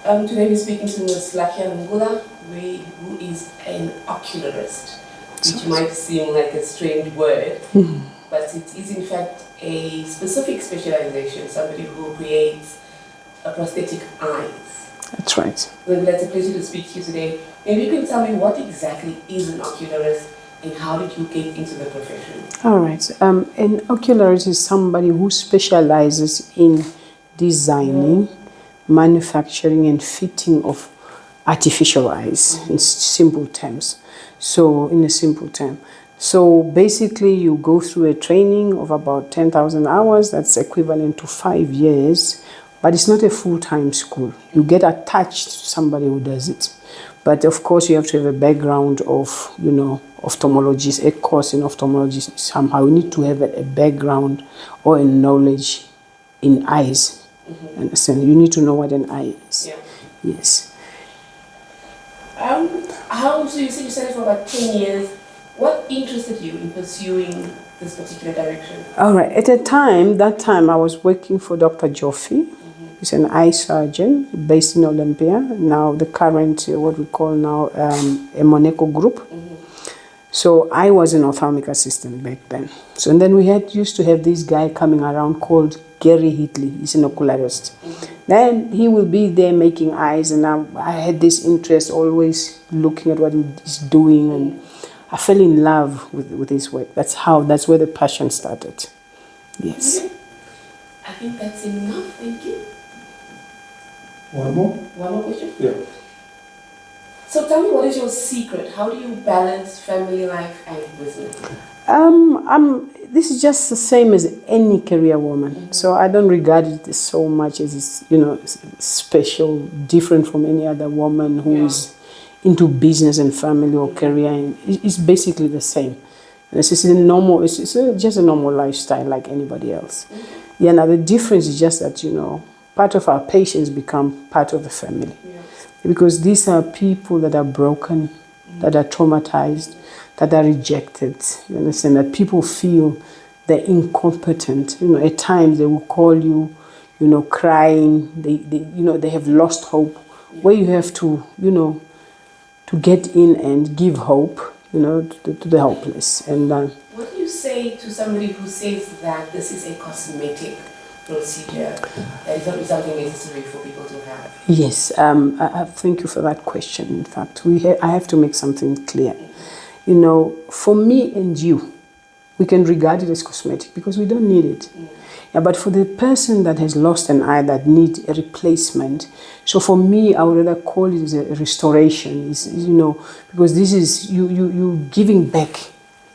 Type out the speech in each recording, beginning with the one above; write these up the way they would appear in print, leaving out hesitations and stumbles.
Today we're speaking to Ms. Lakia Ngula, who is an ocularist, which might seem like a strange word, but it is in fact a specific specialization, somebody who creates a prosthetic eyes. That's right. Well, that's a pleasure to speak to you today. Maybe you can tell me what exactly is an ocularist and how did you get into the profession? All right. An ocularist is somebody who specializes in designing, manufacturing, and fitting of artificial eyes in simple terms. So, in a simple term. So, basically, you go through a training of about 10,000 hours, that's equivalent to 5 years, but it's not a full-time school. You get attached to somebody who does it. But of course, you have to have a background of, ophthalmology, a course in ophthalmology somehow. You need to have a background or a knowledge in eyes. Understand? You need to know what an eye is. Yeah. Yes. So you said you studied for about 10 years. What interested you in pursuing this particular direction? All right. At that time, I was working for Dr. Joffe. He's an eye surgeon based in Olympia. Now, the current, what we call now, a Monaco group. So I was an ophthalmic assistant back then. So and then we used to have this guy coming around called Gary Hitley. He's an ocularist. Then he will be there making eyes, and I had this interest always looking at what he's doing, and I fell in love with his work. That's where the passion started. Yes. Okay. I think that's enough. Thank you. One more? One more question? Yeah. So tell me, what is your secret? How do you balance family life and business? This is just the same as any career woman. So I don't regard it so much as it's, special, different from any other woman who is into business and family or career. It's basically the same. And it's just just a normal lifestyle like anybody else. Yeah. Now the difference is just that part of our patients become part of the family. Because these are people that are broken, that are traumatized, that are rejected. You understand? That people feel they're incompetent. At times they will call you, crying. They have lost hope. Where you have to, to get in and give hope, to the helpless. And what do you say to somebody who says that this is a cosmetic procedure, that is not something necessary for people to have? Yes, I thank you for that question. In fact, I have to make something clear. For me and you, we can regard it as cosmetic because we don't need it. Yeah, but for the person that has lost an eye that needs a replacement, so for me, I would rather call it as a restoration. Because this is you giving back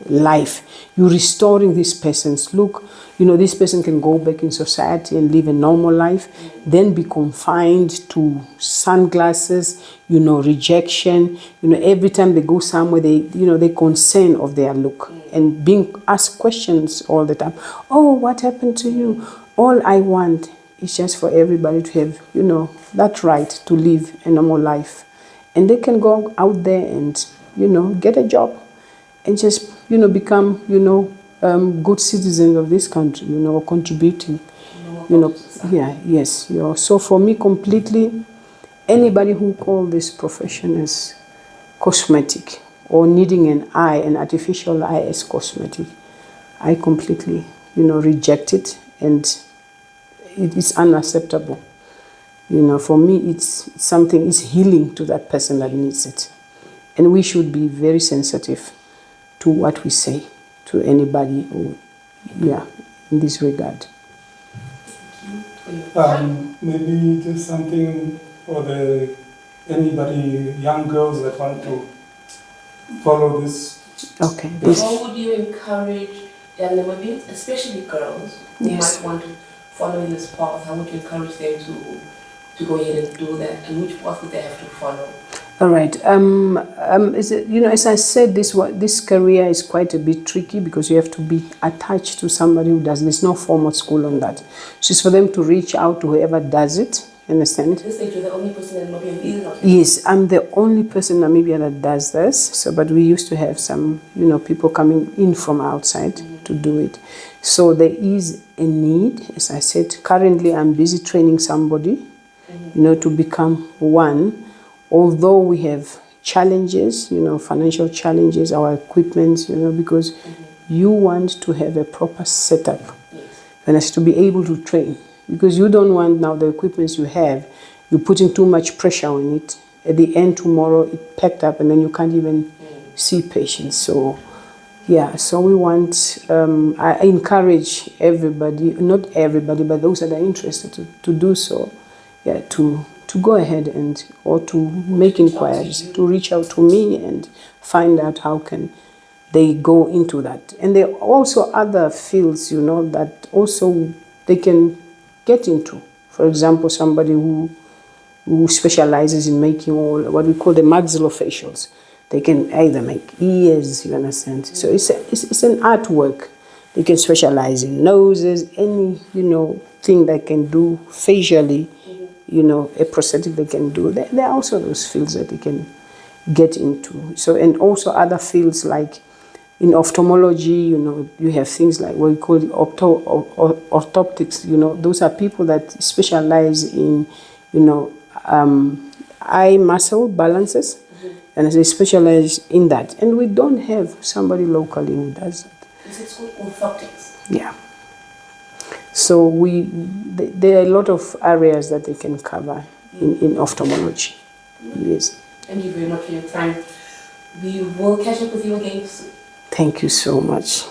life. You're restoring this person's look. This person can go back in society and live a normal life, then be confined to sunglasses, rejection. Every time they go somewhere, they're concerned of their look and being asked questions all the time. Oh, what happened to you? All I want is just for everybody to have, that right to live a normal life. And they can go out there and, get a job and just, become, good citizens of this country, contributing, yes. So for me, completely, anybody who calls this profession as cosmetic or needing an artificial eye as cosmetic, I completely, reject it, and it is unacceptable. For me, it's healing to that person that needs it. And we should be very sensitive to what we say to anybody who, in this regard. Maybe just something for anybody, young girls that want to follow this. Okay. How would you encourage young Namibians, especially girls, who might want to follow in this path? How would you encourage them to go ahead and do that? And which path would they have to follow? All right. As I said, this career is quite a bit tricky because you have to be attached to somebody who does. There's no formal school on that. So it's for them to reach out to whoever does it. Understand? This stage, you're the only person in Namibia who is not. Yes, I'm the only person in Namibia that does this. So, but we used to have some, people coming in from outside to do it. So there is a need. As I said, currently I'm busy training somebody. you know, to become one. Although we have challenges, you know, financial challenges, our equipment, you know, because you want to have a proper setup and as to be able to train. Because you don't want now the equipment you have, you're putting too much pressure on it. At the end tomorrow, it packed up and then you can't even see patients. So, yeah, so we want, I encourage everybody, not everybody, but those that are interested to do so, yeah, to go ahead and, or to make inquiries, to reach out to me and find out how can they go into that. And there are also other fields, you know, that also they can get into. For example, somebody who specializes in making all what we call the maxillofacials. They can either make ears, you understand. So it's an artwork. They can specialize in noses, any, you know, thing that can do facially, you know, a prosthetic they can do. There are also those fields that they can get into. So, and also other fields like in ophthalmology, you know, you have things like what we call orthoptics, you know, those are people that specialize in, you know, eye muscle balances, and they specialize in that. And we don't have somebody locally who does that. Is it called orthoptics? Yeah. So there are a lot of areas that they can cover in ophthalmology. Yes. Thank you very much for your time. We will catch up with you again soon. Thank you so much.